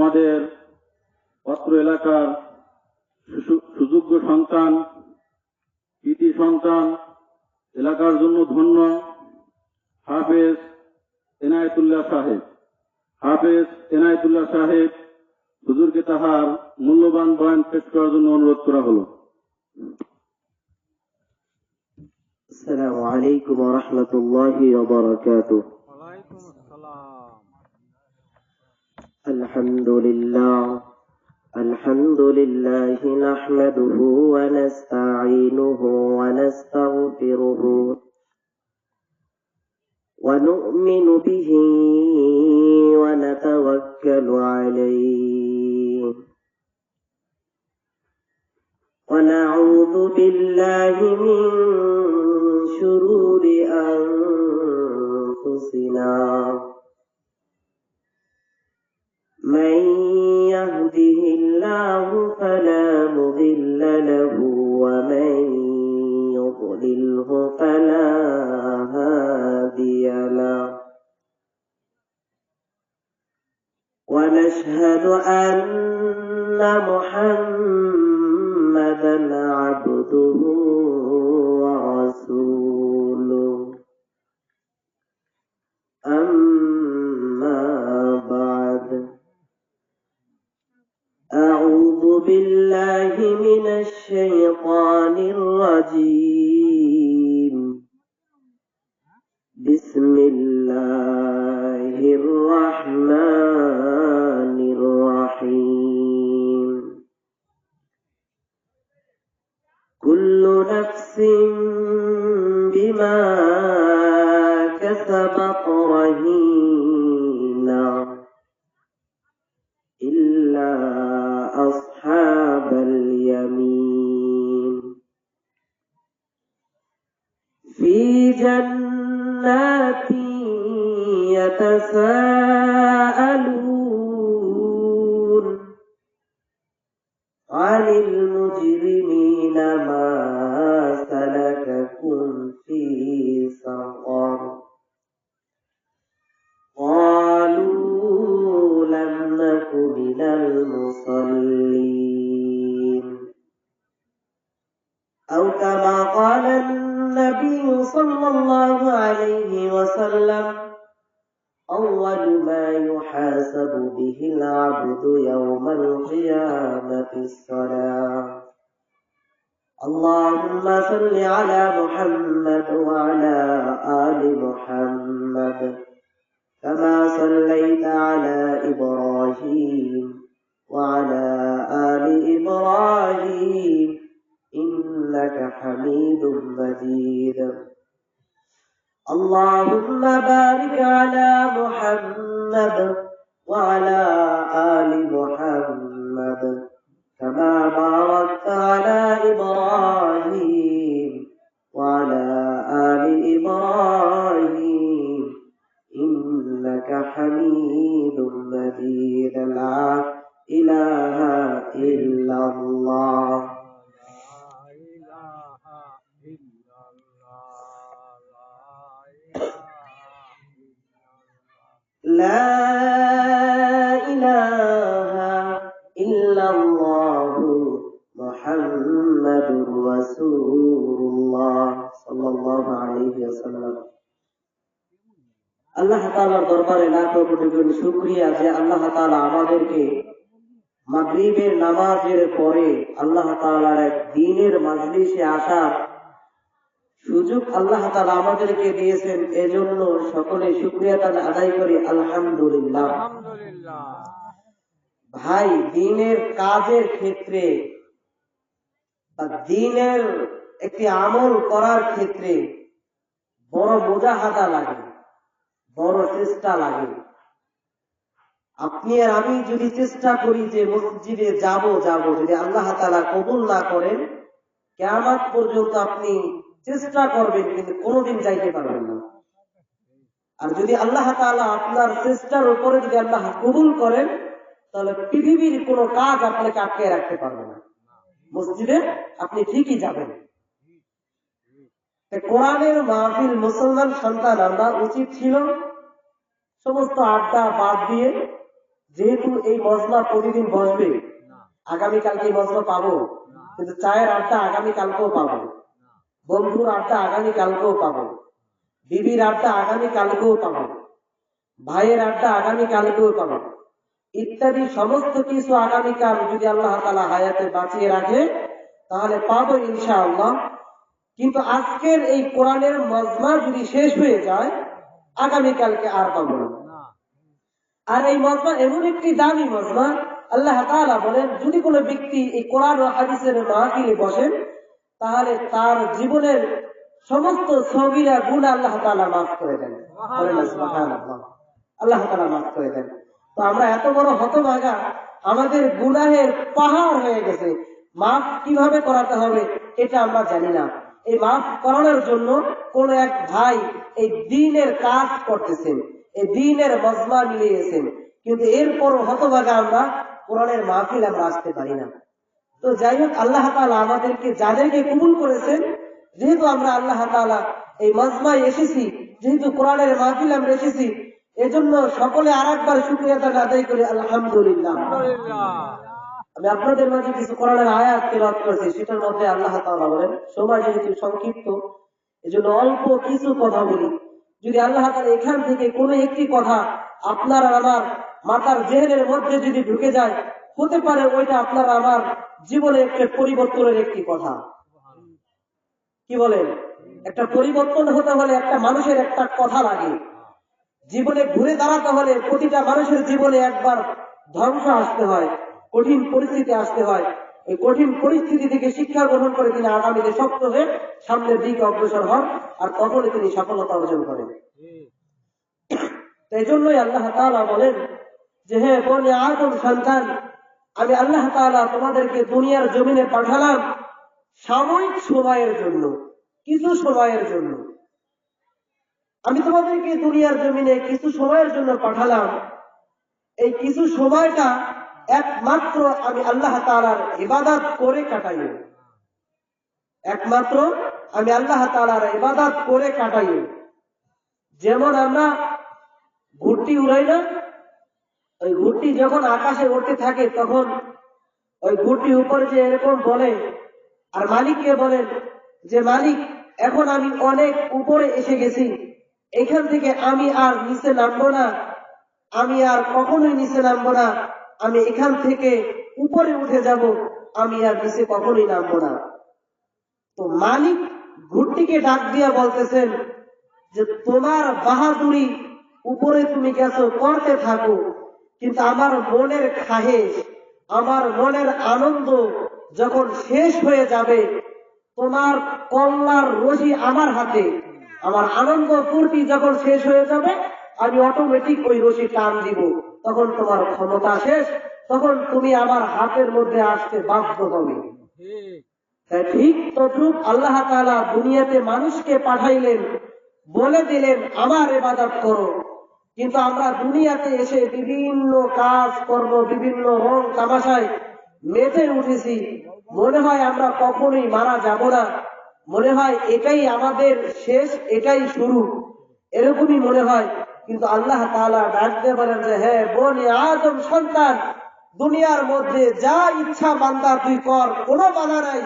আমাদের অত্র এলাকার সুযোগ্য সন্তান, কৃতি সন্তান, এলাকার জন্য ধন্য হাফেজ এনায়েতুল্লাহ সাহেব। হাফেজ এনায়েতুল্লাহ সাহেব হুজুরকে তাহার মূল্যবান বয়ান পেশ করার জন্য অনুরোধ করা হলো। আসসালামু আলাইকুম ওয়া রাহমাতুল্লাহি ওয়া বারাকাতুহু। ওয়া আলাইকুম আসসালাম। আলহামদুলিল্লাহ নাহমাদুহু ওয়া নাস্তাঈনুহু ওয়া নাস্তাগফিরুহু ওয়া নু'মিনু বিহি ওয়া নাতাওয়াক্কালু আলাইহি ওয়া নাউযু বিল্লাহি মিন শুরুরি আনফুসিনা من يهده الله فلا مضل له ومن يضلله فلا هادي له ونشهد أن محمدا عبده ورسوله أما بعد أعوذ بالله من الشيطان الرجيم بسم الله الرحمن الرحيم كل نفس بما كسبت رهينة إلا أصحاب اليمين في جنات يتساءلون عن المجرمين ما سلككم في سقر قالوا لم نك من المصلين أو كما قال النبي صلى الله عليه وسلم أول ما يحاسب به العبد يوم القيامة الصلاة اللهم صل على محمد وعلى آل محمد كما صليت على إبراهيم وعلى آل إبراهيم إنك حميد مجيد اللهم بارك على محمد وعلى آل محمد كما باركت على إبراهيم وعلى آل إبراهيم إنك حميد مجيد لا إله إلا الله لا إله إلا الله محمد رسول الله صلى الله عليه وسلم আল্লাহ তাআলার দরবারে লাখ কোটি কোটি শুকরিয়া যে আল্লাহ তাআলা আমাদেরকে মাগরিবের নামাজের পরে আল্লাহ তাআলার এক দ্বীনের মাজলিসে আসার সুযোগ আল্লাহ তাআলা আমাদেরকে দিয়েছেন। এজন্য সকলে শুকরিয়া আদায় করি আলহামদুলিল্লাহ। আলহামদুলিল্লাহ। ভাই, দ্বীনের কাজের ক্ষেত্রে বা দ্বীনের একটি আমল করার ক্ষেত্রে বড় মুজাহাদা লাগে, বড় চেষ্টা লাগে। আপনি আর আমি যদি চেষ্টা করি যে মসজিদে যাব যদি আল্লাহ তাআলা কবুল না করেন, কিয়ামত পর্যন্ত আপনি চেষ্টা করবেন কিন্তু কোনোদিন যাইতে পারবেন না। আর যদি আল্লাহ তাআলা আপনার চেষ্টার উপরে যদি আল্লাহ কবুল করেন, তাহলে পৃথিবীর কোনো কাজ আপনাকে আটকে রাখতে পারবে না, মসজিদে আপনি ঠিকই যাবেন। কোরআনের মাহফিল মুসলমান সন্তান আমরা উচিত ছিল সমস্ত আড্ডা বাদ দিয়ে যেহেতু এই মজমা প্রতিদিন বসবে, আগামীকালকে এই মজমা পাবো, কিন্তু চায়ের আড্ডা আগামীকালকেও পাবো, বন্ধুর আড্ডা আগামীকালকেও পাবো, বিবির আড্ডা আগামীকালকেও পাবো, ভাইয়ের আড্ডা আগামীকালকেও পাবো, ইত্যাদি সমস্ত কিছু আগামীকাল যদি আল্লাহ তাআলা হায়াতে বাঁচিয়ে রাখে তাহলে পাবো ইনশাআল্লাহ। কিন্তু আজকের এই কোরআনের মজমা যদি শেষ হয়ে যায় আগামীকালকে আর পাবো না। আর এই মজমা এমন একটি দামি মজমা, আল্লাহ তাআলা বলেন যদি কোনো ব্যক্তি এই কোরআন ও হাদিসের মাহফিলে বসেন তাহলে তার জীবনের সমস্ত সগীরা গুনাহ আল্লাহ তাআলা মাফ করে দেন। বলেন না সুবহানাল্লাহ। আল্লাহ তাআলা মাফ করে দেন। তো আমরা এত বড় হতভাগা, আমাদের গুনাহের পাহাড় হয়ে গেছে, মাফ কিভাবে করাতে হবে এটা আমরা জানি না। এই মাফ করানোর জন্য কোন এক ভাই এই দ্বীনের কাজ করতেছেন, এই দ্বীনের মজমা মিলিয়েছেন, কিন্তু এরপর হতভাগা আমরা কোরআনের মাহফিল আমরা আসতে পারি না। তো যাই হোক, আল্লাহ তাআলা আমাদেরকে যাদেরকে কবুল করেছেন, যেহেতু আমরা আল্লাহ তাআলা এই মজমায় এসেছি, যেহেতু কোরআনের মাহফিল আমরা এসেছি, এজন্য সকলে আরেকবার শুকরিয়া আদায় করি আলহামদুলিল্লাহ। আমি আপনাদের মাঝে কিছু কোরআনের আয়াত তেলাওয়াত করেছি, সেটার মধ্যে আল্লাহ তাআলা বলেন, সময় যেহেতু সংক্ষিপ্ত এজন্য অল্প কিছু কথা বলি। যদি আল্লাহ তাআলা এখান থেকে কোনো একটি কথা আপনার আর আমার মাথার জেহেনের মধ্যে যদি ঢুকে যায়, হতে পারে ওইটা আপনার আমার জীবনে একটা পরিবর্তনের একটি কথা। কি বলেন? একটা পরিবর্তন হতে হলে একটা মানুষের একটা কথা লাগে। জীবনে ঘুরে দাঁড়াতে হলে প্রতিটা মানুষের জীবনে একবার ধ্বংস আসতে হয়, কঠিন পরিস্থিতি আসতে হয়। এই কঠিন পরিস্থিতি থেকে শিক্ষা গ্রহণ করে তিনি আগামীতে শক্ত হয়ে সামনের দিকে অগ্রসর হন, আর তখনই তিনি সফলতা অর্জন করেন। এই জন্যই আল্লাহ তাআলা বলেন যে হে বনি আদম সন্তান, আমি আল্লাহ তাআলা তোমাদেরকে দুনিয়ার জমিনে পাঠালাম সাময়িক সময়ের জন্য, কিছু সময়ের জন্য। আমি তোমাদেরকে দুনিয়ার জমিনে কিছু সময়ের জন্য পাঠালাম। এই কিছু সময়টা একমাত্র আমি আল্লাহ তাআলার ইবাদত করে কাটাইও, একমাত্র আমি আল্লাহ তাআলার ইবাদত করে কাটাইও। যেমন আমরা ঘুরতি উড়াই না, ওই ঘুরতি যখন আকাশে উঠতে থাকে তখন ওই ঘুরতি উপরে যে এরকম বলে আর মালিককে বলেন যে মালিক, এখন আমি অনেক উপরে এসে গেছি, এখান থেকে আমি আর নিচে নামবো না, আমি আর কখনোই নিচে নামবো না, আমি এখান থেকে উপরে উঠে যাব, আমি আর নিচে কখনোই নামবো না। তো মালিক ঘুরটিকে ডাক দিয়া বলতেছেন যে তোমার বাহাদুরি উপরে তুমি গেছো, করতে থাকো, কিন্তু আমার মনের খাহেশ, আমার মনের আনন্দ যখন শেষ হয়ে যাবে, তোমার কল্লার রশি আমার হাতে, আমার আনন্দ ফুর্তি যখন শেষ হয়ে যাবে আমি অটোমেটিক ওই রশি টান দিব, তখন তোমার ক্ষমতা শেষ, তখন তুমি আমার হাতের মধ্যে আসতে বাধ্য হবে। তাই ঠিক তদ্রুপ আল্লাহ তাআলা দুনিয়াতে মানুষকে পাঠাইলেন, বলে দিলেন আমার ইবাদত করো, কিন্তু আমরা দুনিয়াতে এসে বিভিন্ন কাজ কর্ম, বিভিন্ন রং তামাশায় মেতে উঠেছি। মনে হয় আমরা কখনোই মারা যাব না, মনে হয় এটাই আমাদের শেষ, এটাই শুরু, এরকমই মনে হয়। কিন্তু আল্লাহ তাআলা ডাক দিয়ে বলেন যে হে বনি আদম সন্তান, দুনিয়ার মধ্যে যা ইচ্ছা বান্দা তুই কর, কোনো বাধা নাই,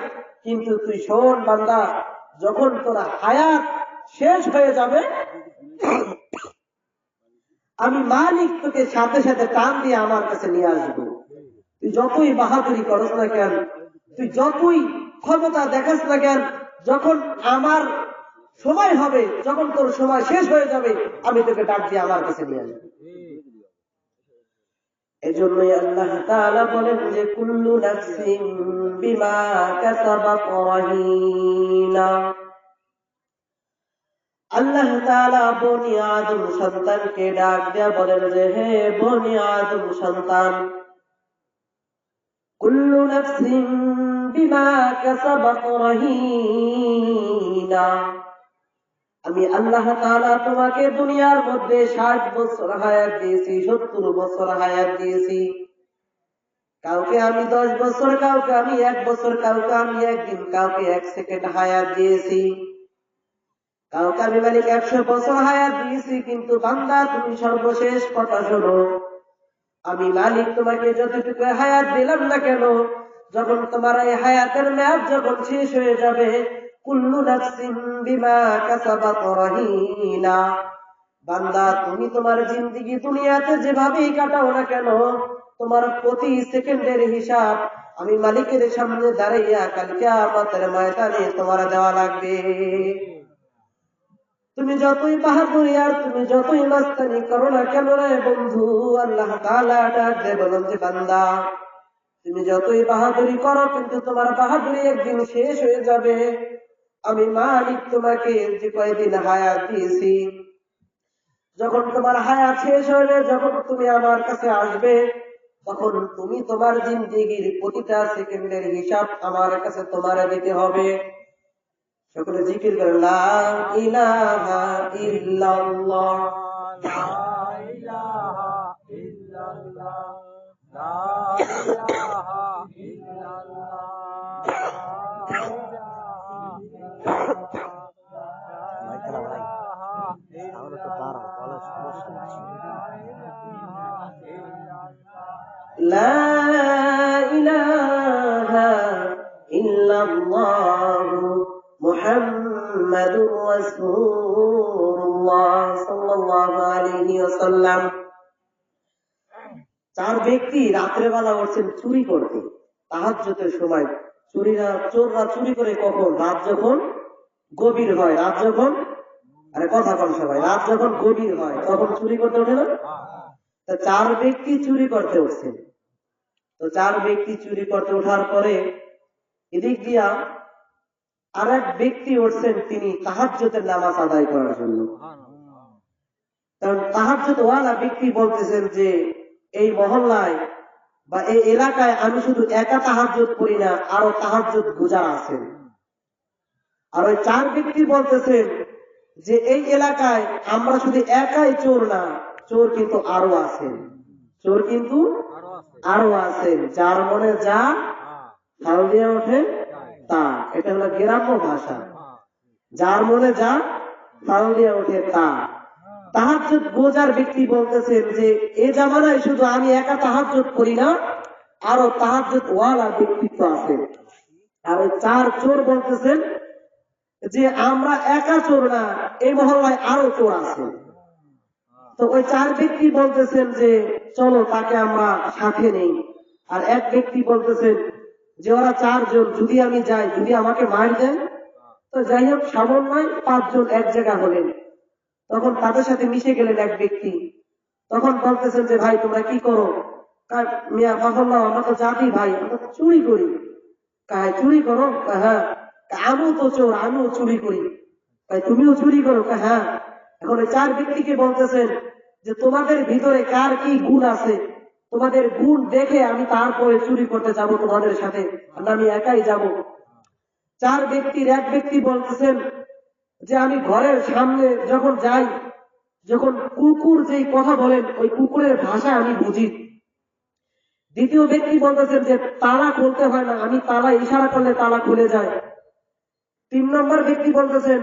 কিন্তু তুই শোন বান্দা, যখন তোর হায়াত শেষ হয়ে যাবে আমি মালিক তোকে সাথে সাথে টান দিয়ে আমার কাছে নিয়ে আসবো। তুই যতই বাহাদুরি করস না কেন, তুই যতই ক্ষমতা দেখাস না কেন, যখন আমার সময় হবে, যখন তোর সময় শেষ হয়ে যাবে, আমি তোকে ডাক দিয়ে আমার কাছে নিয়ে আসবো। এজন্যই আল্লাহ তাআলা বলেন যে কুল্লু নাফসিন বিমা কাসাবাত রাহিনা। আল্লাহ তাআলা বনি আদম সন্তানকে ডাক দিয়া বলেন যে হে বনি আদম সন্তান, কুল্লু নাফসিন বিমা কাসাবাত রাহিনা। আমি আল্লাহ তাআলা তোমাকে দুনিয়ার মধ্যে 60 বছর হায়াত দিয়েছি, 70 বছর হায়াত দিয়েছি। কাউকে আমি 10 বছর, কাউকে আমি 1 বছর, কাউকে আমি 1 দিন, কাউকে 1 সেকেন্ড হায়াত দিয়েছি, কাউকে আমি মালিক 100 বছর হায়াত দিয়েছি। কিন্তু বান্দা তুমি সর্বশেষ কথা শোনো, আমি মালিক তোমাকে যতটুকু হায়াত দিলাম না কেন, যখন তোমার এই হায়াতের মেয়াদ যখন শেষ হয়ে যাবে, কুল্লু নাফসিন বিমা কাসাবাত রাহিনা, বান্দা তুমি তোমার জিন্দেগি দুনিয়াতে যেভাবেই কাটাও না কেন, তোমার প্রতি সেকেন্ডের হিসাব আমি মালিকের সামনে দাঁড়াইয়া কাল কিয়ামতের ময়দানে তোমার দেওয়া লাগবে। তুমি যতই বাহাদুরি আর তুমি যতই মাস্তানি করো না কেন রে বন্ধু, আল্লাহ তাআলা ডাক দিয়ে বলেন যে বান্দা তুমি যতই বাহাদুরি করো কিন্তু তোমার বাহাদুরি একদিন শেষ হয়ে যাবে। আমি মালিক তোমাকে যে কয়দিন হায়াত দিয়েছি, যখন তোমার হায়াত শেষ হবে, যখন তুমি আমার কাছে আসবে, তখন তুমি তোমার জিন্দেগির প্রতিটা সেকেন্ডের হিসাব আমার কাছে তোমার দিতে হবে। সকলে জিকির করে লা ইলাহা ইল্লাল্লাহ। লা ইলাহা ইল্লাল্লাহ, লা ইলাহা ইল্লাল্লাহ, লা ইলাহা ইল্লাল্লাহ মুহাম্মাদুর রাসূলুল্লাহ সাল্লাল্লাহু আলাইহি ওয়াসাল্লাম। চার ব্যক্তি রাত্রেবেলা উঠছেন চুরি করতে, তাহাজ্জুদের সময়। চোররা চুরি করে কখন? রাত যখন গভীর হয়, রাত যখন, আরে কথা কন সবাই, রাত যখন গভীর হয় তখন চুরি করতে ওঠে না? তা চার ব্যক্তি চুরি করতে উঠছেন। তো চার ব্যক্তি চুরি করতে ওঠার পরে এদিক দিয়া আর এক ব্যক্তি উঠছেন, তিনি তাহাজ্জুদের নামাজ আদায় করার জন্য। কারণ তাহাজ্জুদ ওয়ালা ব্যক্তি বলতেছেন যে এই মহল্লায় বা এই এলাকায় আমি শুধু একা তাহাজ্জুদ করি না, আরো তাহাজ্জুদ গুজার আছেন। আর ওই চার ব্যক্তি বলতেছেন যে এই এলাকায় আমরা শুধু একাই চোর না, চোর কিন্তু আরো আছেন, চোর কিন্তু আরো আছেন। যার মনে যা হাল দিয়ে ওঠে তা, এটা হলো গ্রাম্য ভাষা। যার মনে যা হাল দিয়ে ওঠে তা। তাহাজ্জুদ বোঝার ব্যক্তি বলতেছেন যে এ জামানায় শুধু আমি একা তাহাজ্জুদ করি না, আরো তাহাজ্জুদ ওয়ালা ব্যক্তিত্ব আছে। আর ওই চার চোর বলতেছেন যে আমরা একা চোর না, এই মহল্লায় আরো চোর আছে। তো ওই চার ব্যক্তি বলতেছেন যে চলো তাকে আমরা সাথে নেই। আর এক ব্যক্তি বলতেছেন যে ওরা চারজন, যদি আমি যাই, যদি আমাকে মার দেন তো যাই হোক, সামন নয়, পাঁচজন এক জায়গা হলেন। তখন তাদের সাথে মিশে গেলেন এক ব্যক্তি। তখন বলতেছেন যে ভাই তোমরা কি করো? মিয়া ফজল্লাহ, আমরা তো জাতি ভাই, আমরা তো চুরি করি। চুরি করো? হ্যাঁ। আমিও তো চোর, আমিও চুরি করি। তুমিও চুরি করো? হ্যাঁ। এখন ওই চার ব্যক্তিকে বলতেছেন যে তোমাদের ভিতরে কার কি গুণ আছে, তোমাদের গুণ দেখে আমি তারপরে চুরি করতে যাব তোমাদের সাথে, আমি একাই যাব। চার ব্যক্তির এক ব্যক্তি বলতেছেন যে আমি ঘরের সামনে যখন যাই, যখন কুকুর যেই কথা বলেন ওই কুকুরের ভাষা আমি বুঝি। দ্বিতীয় ব্যক্তি বলতেছেন যে তালা খুলতে হয় না, আমি তালা ইশারা করলে তালা খুলে যায়। তিন নম্বর ব্যক্তি বলতেছেন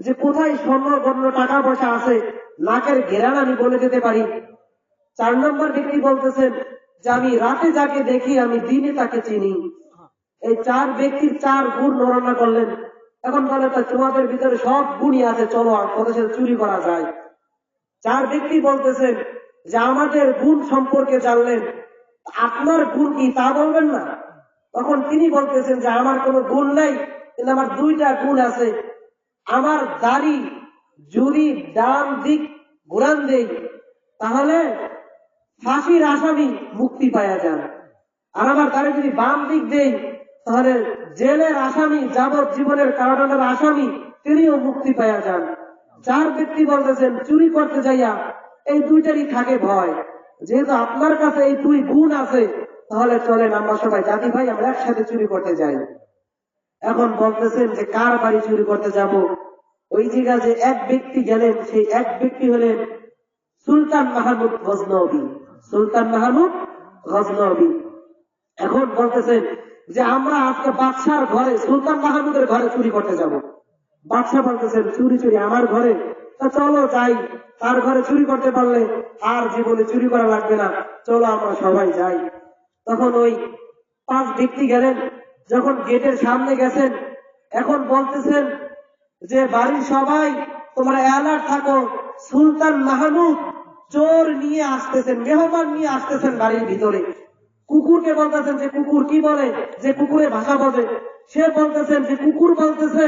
যে কোথায় স্বর্ণ গণ্য টাকা পয়সা আছে, নাকের ঘেরান আমি বলে দিতে পারি। চার নম্বর ব্যক্তি বলতেছেন যে আমি রাতে যাকে দেখি আমি দিনে তাকে চিনি। এই চার ব্যক্তির চার গুণ বর্ণনা করলেন। এখন বলে তোমাদের ভিতরে সব গুণই আছে, চলো আমাদের সাথে চুরি করা যায়। চার ব্যক্তি বলতেছেন যে আমাদের গুণ সম্পর্কে জানলেন, আপনার গুণ কি তা বলবেন না? তখন তিনি বলতেছেন যে আমার কোনো গুণ নাই, কিন্তু আমার দুইটা গুণ আছে। আমার দাড়ি যদি ডান দিক ঘুরান দেই তাহলে ফাঁসির আসামি মুক্তি পাওয়া যান, আর আমার দাড়ি যদি বাম দিক দেই তাহলে জেলের আসামি, যাবজ্জীবনের কারাদণ্ডের আসামি, তিনিও মুক্তি পাওয়া যান। চার ব্যক্তি বলতেছেন চুরি করতে যাইয়া এই দুইটারই থাকে ভয়। যেহেতু আপনার কাছে এই দুই গুণ আছে, তাহলে চলেন আমরা সবাই জাতি ভাই আমরা একসাথে চুরি করতে যাই। এখন বলতেছেন যে কার বাড়ি চুরি করতে যাব? ওই জায়গা যে এক ব্যক্তি গেলেন, সেই এক ব্যক্তি হলেন সুলতান মাহমুদ গজনবী। সুলতান মাহমুদ গজনবী। এখন বলতেছেন যে আমরা আজকে বাদশার ঘরে, সুলতান মাহমুদের ঘরে চুরি করতে যাব। বাদশাহ বলতেছেন চুরি আমার ঘরে? তা চলো যাই, তার ঘরে চুরি করতে পারলে আর জীবনে চুরি করা লাগবে না, চলো আমরা সবাই যাই। তখন ওই 5 ব্যক্তি গেলেন। যখন গেটের সামনে গেছেন, এখন বলতেছেন যে বাড়ির সবাই তোমরা অ্যালার্ট থাকো, সুলতান মাহমুদ চোর নিয়ে আসতেছেন, মেহমান নিয়ে আসতেছেন বাড়ির ভিতরে। কুকুরকে বলতেছেন যে কুকুর কি বলে, যে কুকুরের ভাষা বোঝে, সে বলতেছেন যে কুকুর বলতেছে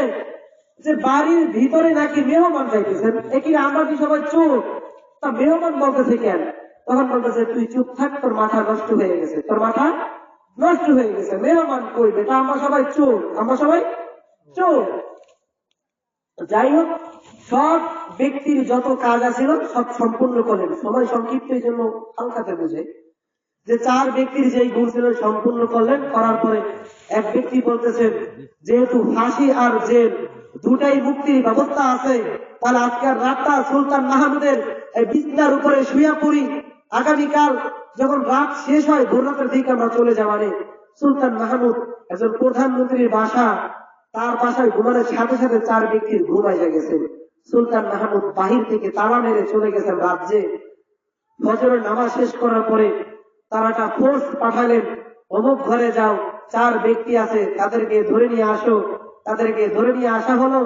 যে বাড়ির ভিতরে নাকি মেহমান যাইতেছেন, একই আমরা কি সবাই চোর, তা মেহমান বলতেছে কেন? তখন বলতেছে তুই চুপ থাক, তোর মাথা নষ্ট হয়ে গেছে, তোর মাথা নষ্ট হয়ে গেছে, মেহমান কই বেটা, আমরা সবাই চোর, আমরা সবাই চোর। যাই হোক, সব ব্যক্তির যত কাজ আছিল সব সম্পূর্ণ করলেন। সময় সংক্ষিপ্ত এই জন্য হালকাতে বুঝে যে 4 ব্যক্তির যেই গুণ ছিল সম্পূর্ণ করলেন। করার পরে এক ব্যক্তি বলতেছেন যেহেতু ফাঁসি আর জেল দুটাই মুক্তির ব্যবস্থা আছে, তাহলে আজকের রাতটা সুলতান মাহমুদের এই বিছনার উপরে শুয়ে পড়ি, আগামীকাল যখন রাত শেষ হয় ভোর রাতের দিকে আমরা চলে যাবানে। সুলতান মাহমুদ একজন প্রধানমন্ত্রীর বাসা, তার বাসায় ঘুমানোর সাথে সাথে 4 ব্যক্তির ঘুম এসে গেছে। সুলতান মাহমুদ বাহির থেকে তালা মেরে চলে গেছেন রাজ্যে। ফজরের নামাজ শেষ করার পরে তারাটা ফোর্স পাঠালেন, অমুক ঘরে যাও, 4 ব্যক্তি আছে, তাদেরকে ধরে নিয়ে আসো। তাদেরকে ধরে নিয়ে আসা হলো।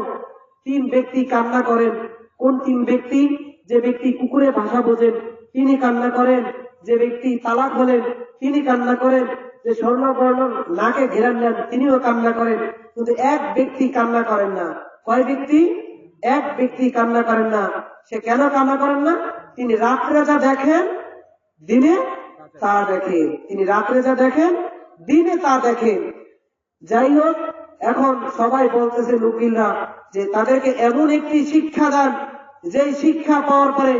3 ব্যক্তি কান্না করেন। কোন 3 ব্যক্তি? যে ব্যক্তি কুকুরের ভাষা বোঝেন তিনি কান্না করেন, যে ব্যক্তি তালাক হলেন তিনি কান্না করেন, যে স্বর্ণবর্ণ নাকে ঘেরান নেন তিনিও কান্না করেন। কিন্তু এক ব্যক্তি কান্না করেন না। কয় ব্যক্তি? এক ব্যক্তি কান্না করেন না। সে কেন কান্না করেন না? তিনি রাত্রে যা দেখেন দিনে তা দেখেন, তিনি রাত্রে যা দেখেন দিনে তা দেখেন। যাই হোক, এখন সবাই বলতেছে উকিলরা যে তাদেরকে এমন একটি শিক্ষা দেন, যে শিক্ষা পাওয়ার পরে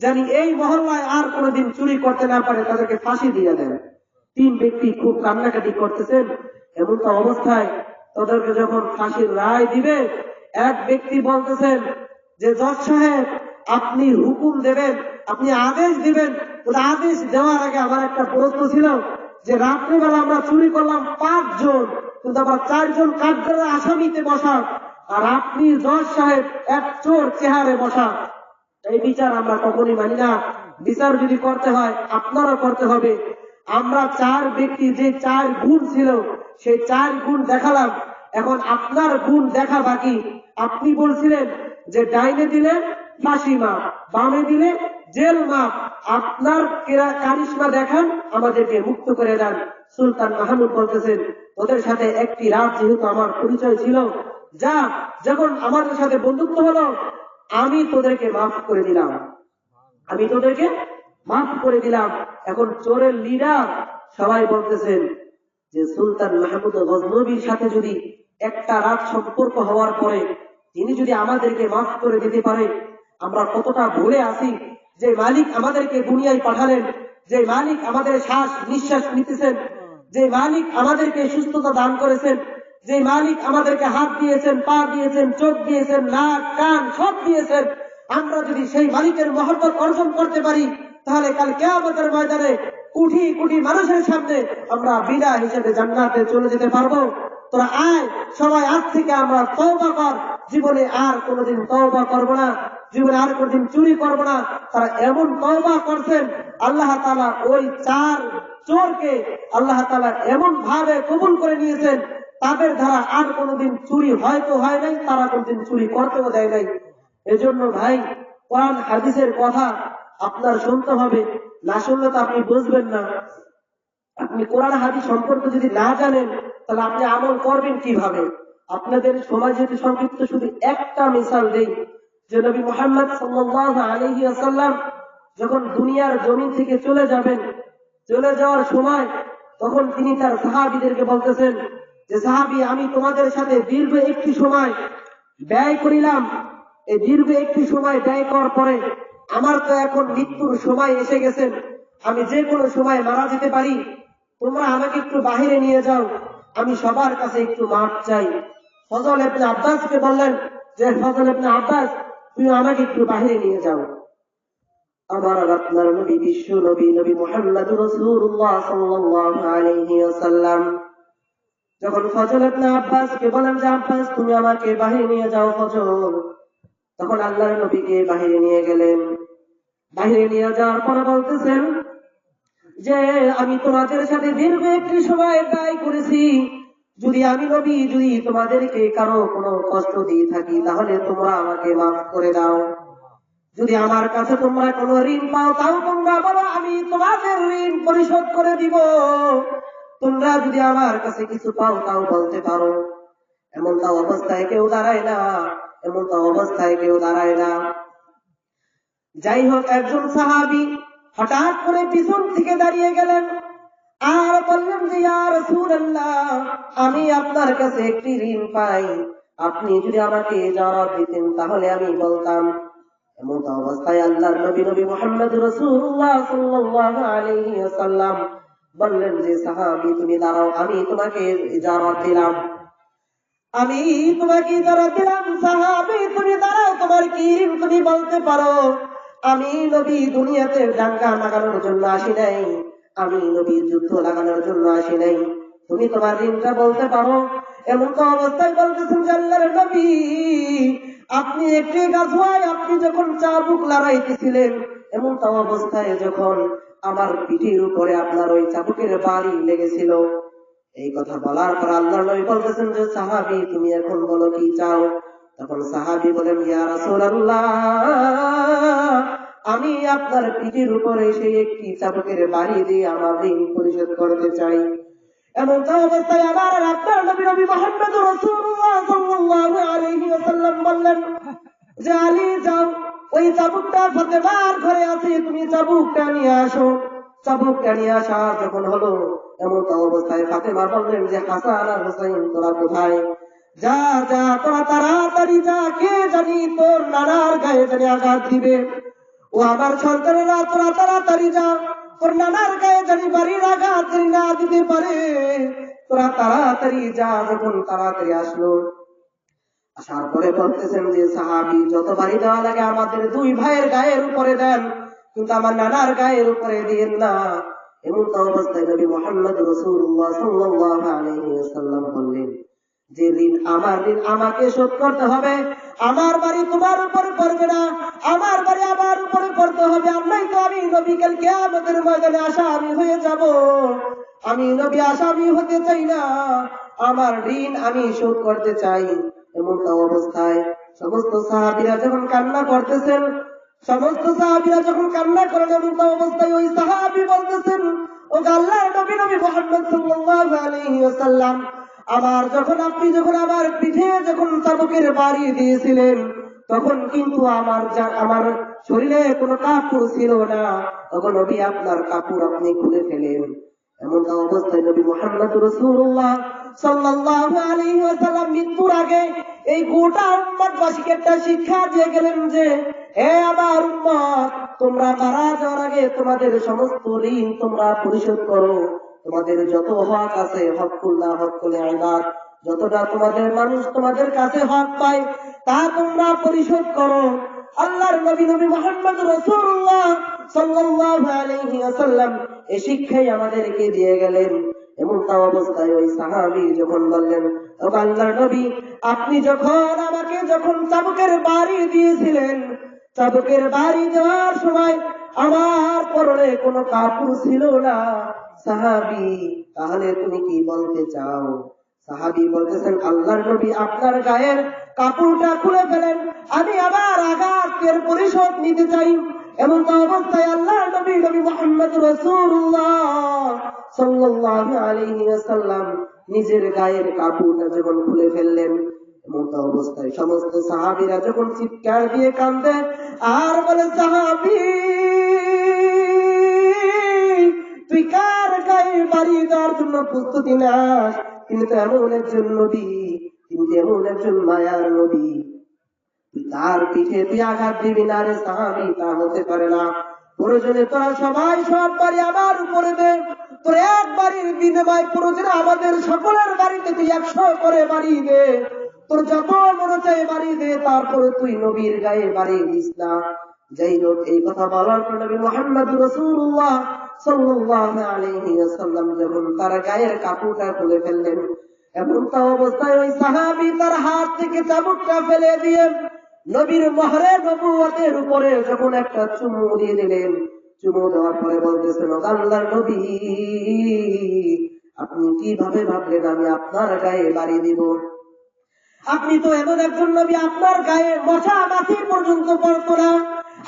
জানি এই মহল্লায় আর কোনোদিন চুরি করতে না পারে, তাদেরকে ফাঁসি দিয়ে দেন। 3 ব্যক্তি খুব কান্নাকাটি করতেছেন। এমন তো অবস্থায় তাদেরকে যখন ফাঁসির রায় দিবে, এক ব্যক্তি বলতেছেন যে জজ সাহেব আপনি হুকুম দেবেন, আপনি আদেশ দিবেন। আদেশ দেওয়ার আগে আমার একটা প্রশ্ন ছিল যে রাত্রিবেলা আমরা চুরি করলাম 5 জন, কিন্তু আবার 4 জন কাঠগড়ায় আসামিতে বসা, আর আপনি জজ সাহেব এক চোর চেহারে বসা। এই বিচার আমরা কখনই মানি না। বিচার যদি করতে হয় আপনারা করতে হবে। আমরা 4 ব্যক্তি যে 4 গুণ ছিল সেই 4 গুণ দেখালাম, এখন আপনার গুণ দেখা বাকি। আপনি বলছিলেন যে ডাইনে দিলে ফাঁসি মাপ, বামে দিলে জেল মাপ, আপনার কারিশমা দেখান, আমাদেরকে মুক্ত করে দেন। সুলতান মাহমুদ বলতেছেন ওদের সাথে একটি রাত যেহেতু আমার পরিচয় ছিল, যা যখন আমাদের সাথে বন্ধুত্ব হলো আমি তোদেরকে মাফ করে দিলাম, আমি তোদেরকে মাফ করে দিলাম। এখন চোরের লিডার সবাই বলতেছেন যে সুলতান মাহমুদ গজনবীর সাথে যদি একটা রাত সম্পর্ক হওয়ার পরে তিনি যদি আমাদেরকে মাফ করে দিতে পারে, আমরা কতটা ভুলে আসি। যে মালিক আমাদেরকে দুনিয়ায় পাঠালেন, যে মালিক আমাদের শ্বাস নিঃশ্বাস নিতেছেন, যে মালিক আমাদেরকে সুস্থতা দান করেছেন, যে মালিক আমাদেরকে হাত দিয়েছেন, পা দিয়েছেন, চোখ দিয়েছেন, নাক কান সব দিয়েছেন, আমরা যদি সেই মালিকের মহব্বত অর্জন করতে পারি, তাহলে কাল কিয়ামতের ময়দানে কোটি কোটি মানুষের সামনে আমরা বিনা হিসেবে জান্নাতে চলে যেতে পারবো। তোরা আয় সবাই, আজ থেকে আমরা তওবা কর, জীবনে আর কোনোদিন তওবা করব না, জীবনে আর কোনোদিন চুরি করব না। তারা এমন তওবা করছেন, আল্লাহ তাআলা ওই 4 চোরকে আল্লাহ তাআলা এমন ভাবে কবুল করে নিয়েছেন, তাদের দ্বারা আর কোনোদিন চুরি হয়তো হয় নাই, তারা কোনোদিন চুরি করতেও দেয় নাই। এজন্য ভাই, কোরআন হাদিসের কথা আপনার শুনতে হবে, না শুনলে তো আপনি বুঝবেন না। আপনি কোরআন হাদিস সম্পর্কে যদি না জানেন তাহলে আপনি আমল করবেন কিভাবে? আপনাদের সময় যেহেতু সংক্ষিপ্ত, শুধু একটা মিসাল দেই যে নবী মুহাম্মদ সাল্লাল্লাহু আলাইহি ওয়াসাল্লাম যখন দুনিয়ার জমিন থেকে চলে যাবেন, চলে যাওয়ার সময় তখন তিনি তার সাহাবীদেরকে বলতেছেন যে সাহাবী, আমি তোমাদের সাথে দীর্ঘ একটি সময় ব্যয় করিলাম, এই দীর্ঘ একটি সময় ব্যয় করার পরে আমার তো এখন মৃত্যুর সময় এসে গেছে, আমি যে কোনো সময় মারা যেতে পারি, তোমরা আমাকে একটু বাহিরে নিয়ে যাও, আমি সবার কাছে একটু মাপ চাই। ফজল ইবনে আব্বাসকে বললেন যে ফজল ইবনে আব্বাস, তুমি আমাকে একটু বাহিরে নিয়ে যাও। আমার আপনার নবী, বিশ্ব নবী, নবী মুহাম্মদুর রাসূলুল্লাহ সাল্লাল্লাহু আলাইহি ওয়াসাল্লাম যখন ফজল ইবনে আব্বাসকে বলেন যে আব্বাস তুমি আমাকে বাহিরে নিয়ে যাও ফজল, তখন আল্লাহর নবীকে বাহিরে নিয়ে গেলেন। বাহিরে নিয়ে যাওয়ার পরে বলতেছেন যে আমি তোমাদের সাথে দীর্ঘ একটি সময় ব্যয় করেছি, যদি আমি নবী যদি তোমাদেরকে কারো কোনো কষ্ট দিয়ে থাকি তাহলে তোমরা আমাকে মাফ করে দাও। যদি আমার কাছে তোমরা কোনো ঋণ পাও তাও তোমরা বলো, আমি তোমাদের ঋণ পরিশোধ করে দিব। তোমরা যদি আমার কাছে কিছু পাও তাও বলতে পারো। এমনটা অবস্থায় কেউ দাঁড়ায় না, এমনটা অবস্থায় কেউ দাঁড়ায় না। যাই হোক, একজন সাহাবী হঠাৎ করে পিছন থেকে দাঁড়িয়ে গেলেন আর বললেন যে ইয়া রাসূলুল্লাহ, আমি আপনার কাছে একটি ঋণ পাই, আপনি যদি আমাকে জবাব দিতেন তাহলে আমি বলতাম। এমন অবস্থায় আল্লাহর নবী মুহাম্মদ রাসূলুল্লাহ সাল্লাল্লাহু আলাইহি ওয়াসাল্লাম বললেন যে সাহাবী তুমি দাঁড়াও, আমি তোমাকে জবাব দিলাম। আমি তোমাকে জবাব দিলাম, সাহাবী তুমি দাঁড়াও, তোমার কি ঋণ তুমি বলতে পারো। আমি নবী দুনিয়াতে দাঙ্গা লাগানোর জন্য আসি নাই, আমি নবী যুদ্ধ লাগানোর জন্য আসি নাই, তুমি তোমার ঋণটা বলতে পারো। এমন তো অবস্থায় বলতেছেন যে আল্লাহর নবী, আপনি একটি গাছওয়ায় আপনি যখন চাবুক লড়াইতেছিলেন, এমন তো অবস্থায় যখন আমার পিঠের উপরে আপনার ওই চাবুকের বাড়ি লেগেছিল। এই কথা বলার পর আল্লাহর নবী বলতেছেন যে সাহাবী তুমি এখন বলো কি চাও। তখন সাহাবী বলেন ইয়া রাসূলুল্লাহ, আমি আপনার পিঠের উপরে সেই একটি চাবুকের বাড়ি দিয়ে আমার ঋণ পরিশোধ করতে চাই। এমন অবস্থায় আবার আপনার নবী মুহাম্মদ রাসূলুল্লাহ সাল্লাল্লাহু আলাইহি ওয়াসাল্লাম বললেন যে আলী যাও, ওই চাবুকটা ফাতেমার ঘরে আছে, তুমি চাবুকটা নিয়ে আসো। চাবুকটা নিয়ে আসা যখন হলো, এমন অবস্থায় ফাতেমা বললেন যে হাসান আর হুসাইন তোরা কোথায়? যা যা তোরা তাড়াতাড়ি যা, কে জানি তোর নানার গায়ে জানি আঘাত দিবে। ও আমার সন্তানেরা তোরা তাড়াতাড়ি যা, তোর নানার গায়ে জানি বাড়ির আঘাত জানি না দিতে পারে, তোরা তাড়াতাড়ি যা। যখন তাড়াতাড়ি আসলো, আসার পরে বলতেছেন যে সাহাবী যত বাড়ি দেওয়া লাগে আমাদের দুই ভাইয়ের গায়ের উপরে দেন, কিন্তু আমার নানার গায়ের উপরে দিয়েন না। এমন অবস্থায় নবী মুহাম্মদ রাসূলুল্লাহ সাল্লাল্লাহু আলাইহি ওয়াসাল্লাম বললেন যে ঋণ আমার ঋণ আমাকে শোধ করতে হবে, আমার বাড়ি তোমার উপরে পড়বে না, আমার বাড়ি আমার উপরে পড়তে হবে। আমরাই তো আমি নবী কাল কিয়ামতের ময়দানে আসামি হয়ে যাব, আমি নবী আসামি হতে চাই না, আমার ঋণ আমি শোধ করতে চাই। এমন অবস্থায় সমস্ত সাহাবীরা যখন কান্না করতেছেন, সমস্ত সাহাবীরা যখন কান্না করেন, এমন অবস্থায় ওই সাহাবী বলতেছেন ও আল্লাহর নবী মুহাম্মদ সাল্লাল্লাহু আলাইহি ওয়াসাল্লাম, আপনি যখন আমার পিঠে যখন চাবুকের বাড়ি দিয়েছিলেন তখন কিন্তু আমার শরীরে কোনো কাপড় ছিল না, তখন নবী আপনার কাপড় আপনি খুলে ফেলেন। এমন অবস্থায় নবী মুহাম্মদ রাসূলুল্লাহ সাল্লাল্লাহু আলাইহি ওয়াসাল্লাম মৃত্যুর আগে এই গোটা উম্মতবাসীকে একটা শিক্ষা দিয়ে গেলেন যে হে আমার উম্মত, তোমরা মারা যাওয়ার আগে তোমাদের সমস্ত ঋণ তোমরা পরিশোধ করো। তোমাদের যত হক আছে, হকুল্লাহ হকুল ইবাদ, যতটা তোমাদের মানুষ তোমাদের কাছে হক পায় তা তোমরা পরিশোধ করো। আল্লাহর নবী মুহাম্মদ রাসূলুল্লাহ সাল্লাল্লাহু আলাইহি ওয়াসাল্লাম এই শিক্ষাই আমাদেরকে দিয়ে গেলেন। এমন অবস্থায় ওই সাহাবী যখন বললেন ও আল্লাহর নবী, আপনি যখন আমাকে যখন চাবুকের বাড়ি দিয়েছিলেন, চাবুকের বাড়ি দেওয়ার সময় আমার পরনে কোনো কাপড় ছিল না। সাহাবী তাহলে তুমি কি বলতে চাও? সাহাবী বলতেছেন আল্লাহর নবী আপনার গায়ের কাপড়টা খুলে ফেলেন, আমি আবার আঘাতের পরিশোধ নিতে চাই। এমন অবস্থায় আল্লাহর নবী মুহাম্মদ রাসূলুল্লাহ সাল্লাল্লাহু আলাইহি ওয়াসাল্লাম নিজের গায়ের কাপড়টা যখন খুলে ফেললেন, এমন অবস্থায় সমস্ত সাহাবীরা যখন চিৎকার দিয়ে কাঁদে আর বলে সাহাবী তুই কার গায়ে বাড়ি দেওয়ার জন্য প্রস্তুতি নাস? তিনি তো এমন একজন নবী, তিনি এমন একজন মায়ার নবী, তুই তার পিঠে তুই আঘাত দিবি না রে সাহাবী, তা হতে পারে না। প্রয়োজনে তোরা সবাই সব বাড়ি আমার উপরে দে, তোর এক বাড়ির বিনিময় প্রয়োজনে আমাদের সকলের বাড়িতে তুই 100 করে বাড়ি দে, তোর যত মনে চাই বাড়ি দে, তারপরে তুই নবীর গায়ে বাড়ি দিস না। যাই হোক, এই কথা বলার পর নবী মুহাম্মদ রাসূলুল্লাহ সাল্লাল্লাহু আলাইহি ওয়াসাল্লাম যখন তার গায়ের কাপড়টা খুলে ফেললেন, এমন অবস্থায় ওই সাহাবী তার হাত থেকে চাবুকটা ফেলে দিয়ে নবীর মহরে নবুয়তের উপরে যখন একটা চুমু দিয়ে দিলেন, চুমু দেওয়ার পরে বলতেছেন, আল্লাহর নবী, আপনি কিভাবে ভাবলেন আমি আপনার গায়ে বাড়ি দিব? আপনি তো এমন একজন নবী, আপনার গায়ে মশা মাছি পর্যন্ত পড়তো না।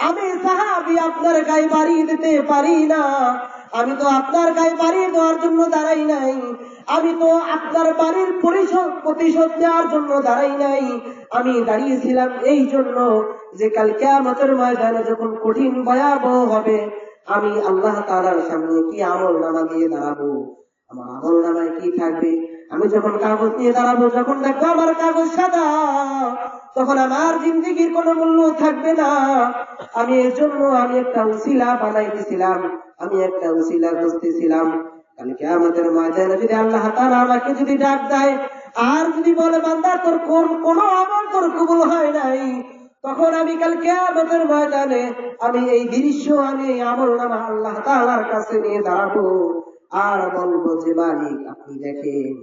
আমি সাহাবী আপনার গায়ে বাড়ি দিতে পারি না। আমি তো আপনার গায়ে বাড়ি দেওয়ার জন্য দাঁড়াই নাই। আমি তো আপনার বাড়ির প্রতিশোধ নেওয়ার জন্য দাঁড়াই নাই। আমি দাঁড়িয়েছিলাম এই জন্য যে কাল কিয়ামতের ময়দানে যখন কঠিন ভয়াবহ হবে, আমি আল্লাহ তাআলার সামনে কি আমল নামা দিয়ে দাঁড়াবো, আমার আমল নামায় কি থাকবে? আমি যখন কাগজ নিয়ে দাঁড়াবো, যখন দেখবো আমার কাগজ সাদা, তখন আমার জিন্দেগির কোনো মূল্য থাকবে না। আমি এর জন্য আমি একটা উসিলা বানাইতেছিলাম, আমি একটা উসিলা খুঁজতেছিলাম। কাল কিয়ামতের ময়দানে যদি আল্লাহ তাআলা আমাকে যদি ডাক দেয় আর যদি বলে, বান্দা তোর কোন আমল তোর কবুল হয় নাই, তখন আমি কাল কিয়ামতের ময়দানে আমি এই দৃশ্য, আমি এই আমল নামা আল্লাহ তাআলার কাছে নিয়ে দাঁড়াবো আর বলবো যে মালিক আপনি দেখেন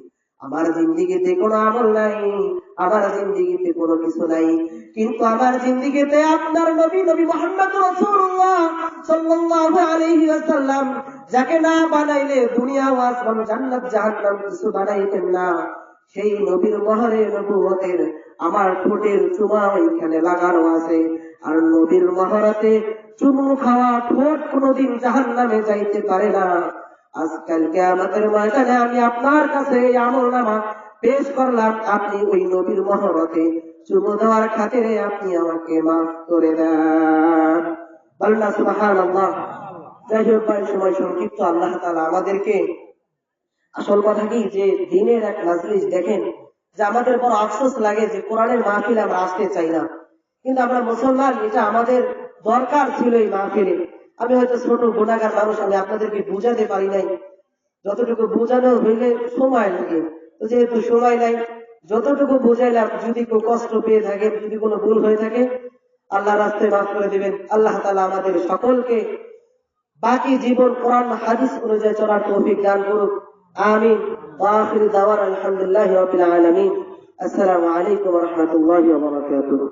আমার জিন্দেগিতে কোনো আমল নাই, আমার জিন্দেগিতে কোনো কিছু নাই, কিন্তু আমার জিন্দেগিতে আপনার নবী মুহাম্মদ রাসূলুল্লাহ সাল্লাল্লাহু আলাইহি ওয়াসাল্লাম যাকে না বানাইলে দুনিয়া ও আসমান জান্নাত জাহান্নাম কিছু বানাইতেন না, সেই নবীর মহরে নবুয়তের আমার ঠোঁটের চুমা ওইখানে লাগানো আছে। আর নবীর মহরাতে চুমু খাওয়া ঠোঁট কোনোদিন জাহান্নামে যাইতে পারে না। আজকাল কিয়ামতের ময়দানে আমি আপনার কাছে এই আমলনামা পেশ করলাম, আপনি ওই নবীর মহরতে চুমু দেওয়ার খাতিরে আপনি আমাকে মাফ করে দেন। বলনা সুবহানাল্লাহ। যাই হোক ভাই, সময় সংক্ষিপ্ত। আল্লাহ তাআলা আমাদেরকে, আসল কথা কি যে দিনের এক মাজলিস দেখেন, যে আমাদের বড় আফসোস লাগে যে কোরআনের মাহফিলে আমরা আসতে চাই না, কিন্তু আমরা মুসলমান, এটা আমাদের দরকার ছিল এই মাহফিলে। আমি হয়তো ছোট গুনাহগার মানুষ, আমি আপনাদেরকে বুঝাতে পারি নাই, যতটুকু বোঝানো হইলে সময় লাগে, তো যেহেতু সময় নাই, যতটুকু বুঝাইলাম, যদি কেউ কষ্ট পেয়ে থাকে, যদি কোনো ভুল হয়ে থাকে, আল্লাহ রাস্তায় মাফ করে দিবেন। আল্লাহ তাআলা আমাদের সকলকে বাকি জীবন কোরআন হাদিস অনুযায়ী চলার তৌফিক দান করুক। আমিন। ওয়া আখিরু দাওয়ানা আলহামদুলিল্লাহি রাব্বিল আলামিন। আসসালামু আলাইকুম ওয়া রাহমাতুল্লাহি ওয়া বারাকাতুহু।